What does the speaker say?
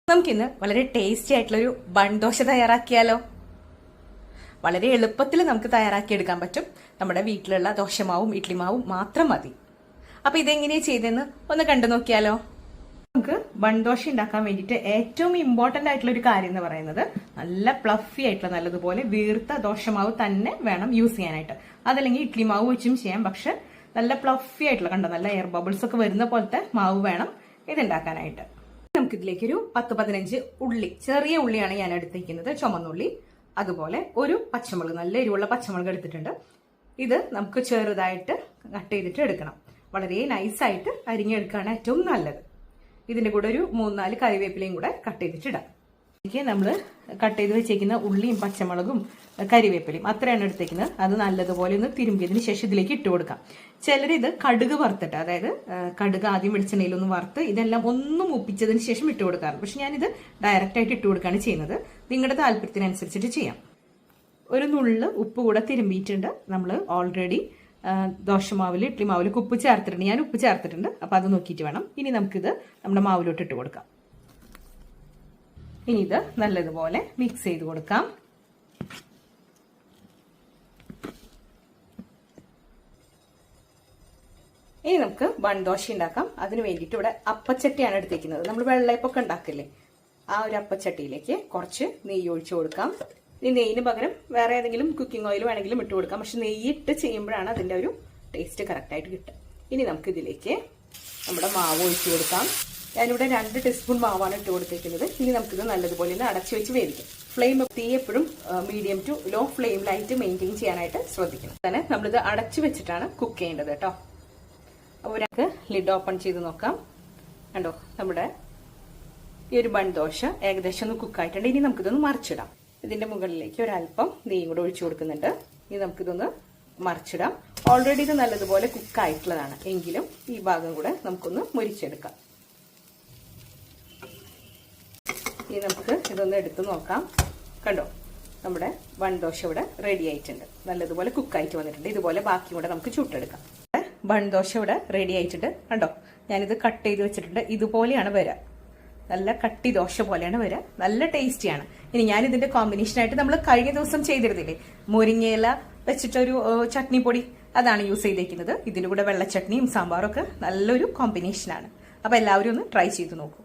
നമുക്കിന്ന് വളരെ ടേസ്റ്റി ആയിട്ടുള്ളൊരു ബൺ ദോശ തയ്യാറാക്കിയാലോ? വളരെ എളുപ്പത്തിൽ നമുക്ക് തയ്യാറാക്കിയെടുക്കാൻ പറ്റും. നമ്മുടെ വീട്ടിലുള്ള ദോശമാവും ഇഡ്ലിമാവും മാത്രം മതി. അപ്പൊ ഇതെങ്ങനെയാ ചെയ്തെന്ന് ഒന്ന് കണ്ടു നോക്കിയാലോ? നമുക്ക് ബൺ ദോശ ഉണ്ടാക്കാൻ വേണ്ടിയിട്ട് ഏറ്റവും ഇമ്പോർട്ടന്റ് ആയിട്ടുള്ള ഒരു കാര്യം എന്ന് പറയുന്നത് നല്ല പ്ലഫി ആയിട്ടുള്ള നല്ലതുപോലെ വീർത്ത ദോശമാവ് തന്നെ വേണം യൂസ് ചെയ്യാനായിട്ട്. അതല്ലെങ്കിൽ ഇഡ്ലി മാവ് വെച്ചും ചെയ്യാം. പക്ഷെ നല്ല പ്ലഫി ആയിട്ടുള്ള കണ്ടോ നല്ല എയർ ബബിൾസ് ഒക്കെ വരുന്ന പോലത്തെ മാവ് വേണം ഇതുണ്ടാക്കാനായിട്ട്. നമുക്ക് ഇതിലേക്ക് ഒരു 10-15 ഉള്ളി, ചെറിയ ഉള്ളിയാണ് ഞാൻ എടുത്തിരിക്കുന്നത്, ചുമന്നുള്ളി. അതുപോലെ ഒരു പച്ചമുളക്, നല്ല എരിവുള്ള പച്ചമുളക് എടുത്തിട്ടുണ്ട്. ഇത് നമുക്ക് ചെറുതായിട്ട് കട്ട് ചെയ്തിട്ട് എടുക്കണം. വളരെ നൈസായിട്ട് അരിഞ്ഞെടുക്കുകയാണ് ഏറ്റവും നല്ലത്. ഇതിന്റെ കൂടെ ഒരു 3-4 കറിവേപ്പിലയും കൂടെ കട്ട് ചെയ്തിട്ടിടാം. എനിക്ക് നമ്മൾ കട്ട് ചെയ്ത് വെച്ചേക്കുന്ന ഉള്ളിയും പച്ചമുളകും കരിവേപ്പിലയും അത്രയാണ് എടുത്തേക്കുന്നത്. അത് നല്ലതുപോലെ ഒന്ന് തിരുമ്പിയതിന് ശേഷം ഇതിലേക്ക് ഇട്ട് കൊടുക്കാം. ചിലരിത് കടുക് വറുത്തിട്ട്, അതായത് കടുക് ആദ്യം വെളിച്ചെണ്ണയിലൊന്ന് വറുത്ത് ഇതെല്ലാം ഒന്ന് മൂപ്പിച്ചതിന് ശേഷം ഇട്ട് കൊടുക്കാറുണ്ട്. പക്ഷെ ഞാനിത് ഡയറക്റ്റ് ആയിട്ട് ഇട്ട് കൊടുക്കുകയാണ് ചെയ്യുന്നത്. നിങ്ങളുടെ താല്പര്യത്തിനനുസരിച്ചിട്ട് ചെയ്യാം. ഒരു നുള്ള് ഉപ്പ് കൂടെ തിരുമ്പിയിട്ടുണ്ട്. നമ്മൾ ഓൾറെഡി ദോശമാവിൽ ഇഡ്ലി മാവിൽ ഉപ്പ് ചേർത്തിട്ടുണ്ട്. ഞാൻ ഉപ്പ് ചേർത്തിട്ടുണ്ട്. അപ്പൊ അത് നോക്കിയിട്ട് വേണം ഇനി നമുക്കിത് നമ്മുടെ മാവിലോട്ട് ഇട്ട് കൊടുക്കാം. ഇനി ഇത് നല്ലതുപോലെ മിക്സ് ചെയ്ത് കൊടുക്കാം. ഇനി നമുക്ക് ബൺ ദോശ ഉണ്ടാക്കാം. അതിന് വേണ്ടിയിട്ട് ഇവിടെ അപ്പച്ചട്ടിയാണ് എടുത്തിരിക്കുന്നത്. നമ്മൾ വെള്ളയപ്പൊക്കെ ഉണ്ടാക്കില്ലേ, ആ ഒരു അപ്പച്ചട്ടിയിലേക്ക് കുറച്ച് നെയ്യ് ഒഴിച്ചു കൊടുക്കാം. ഇനി നെയ്യിന് പകരം വേറെ ഏതെങ്കിലും കുക്കിംഗ് ഓയിൽ വേണമെങ്കിലും ഇട്ട് കൊടുക്കാം. പക്ഷെ നെയ്യിട്ട് ചെയ്യുമ്പോഴാണ് അതിന്റെ ഒരു ടേസ്റ്റ് കറക്റ്റ് ആയിട്ട് കിട്ടുക. ഇനി നമുക്ക് ഇതിലേക്ക് നമ്മുടെ മാവ് ഒഴിച്ചു കൊടുക്കാം. ഞാനിവിടെ 2 ടീസ്പൂൺ മാവാണ് ഇട്ട് കൊടുത്തേക്കുന്നത്. ഇനി നമുക്കിത് നല്ലതുപോലെ ഒന്ന് അടച്ചു വെച്ച് വേവിക്കാം. ഫ്ലെയിം തീ എപ്പോഴും മീഡിയം ടു ലോ ഫ്ലെയിമിലായിട്ട് മെയിൻറ്റെയിൻ ചെയ്യാനായിട്ട് ശ്രദ്ധിക്കണം. തന്നെ നമ്മളിത് അടച്ചു വെച്ചിട്ടാണ് കുക്ക് ചെയ്യേണ്ടത് കേട്ടോ. അപ്പോൾ നമുക്ക് ലിഡ് ഓപ്പൺ ചെയ്ത് നോക്കാം. കണ്ടോ, നമ്മുടെ ഈ ഒരു ബൺ ദോശ ഏകദേശം ഒന്ന് കുക്കായിട്ടുണ്ട്. ഇനി നമുക്കിതൊന്ന് മറിച്ചിടാം. ഇതിന്റെ മുകളിലേക്ക് ഒരല്പം നെയ്യും കൂടെ ഒഴിച്ചു കൊടുക്കുന്നുണ്ട്. ഇനി നമുക്കിതൊന്ന് മറിച്ചിടാം. ഓൾറെഡി ഇത് നല്ലതുപോലെ കുക്കായിട്ടുള്ളതാണ്, എങ്കിലും ഈ ഭാഗം കൂടെ നമുക്കൊന്ന് മുരിച്ചെടുക്കാം. ഇനി നമുക്ക് ഇതൊന്ന് എടുത്ത് നോക്കാം. കണ്ടോ, നമ്മുടെ ബൺ ദോശ ഇവിടെ റെഡി ആയിട്ടുണ്ട്. നല്ലതുപോലെ കുക്കായിട്ട് വന്നിട്ടുണ്ട്. ഇതുപോലെ ബാക്കി കൂടെ നമുക്ക് ചുട്ടെടുക്കാം. ബൺ ദോശ ഇവിടെ റെഡി ആയിട്ടുണ്ട്. കണ്ടോ, ഞാനിത് കട്ട് ചെയ്ത് വെച്ചിട്ടുണ്ട്. ഇതുപോലെയാണ് വരിക. നല്ല കട്ടി ദോശ പോലെയാണ് വരിക. നല്ല ടേസ്റ്റിയാണ്. ഇനി ഞാൻ ഇതിന്റെ കോമ്പിനേഷനായിട്ട് നമ്മൾ കഴിഞ്ഞ ദിവസം ചെയ്തിരുന്നില്ലേ, മുരിങ്ങയില വെച്ചിട്ടൊരു ചട്നി പൊടി, അതാണ് യൂസ് ചെയ്തേക്കുന്നത്. ഇതിന്റെ കൂടെ വെള്ള ചട്നിയും സാമ്പാറും ഒക്കെ നല്ലൊരു കോമ്പിനേഷനാണ്. അപ്പൊ എല്ലാവരും ഒന്ന് ട്രൈ ചെയ്ത് നോക്കൂ.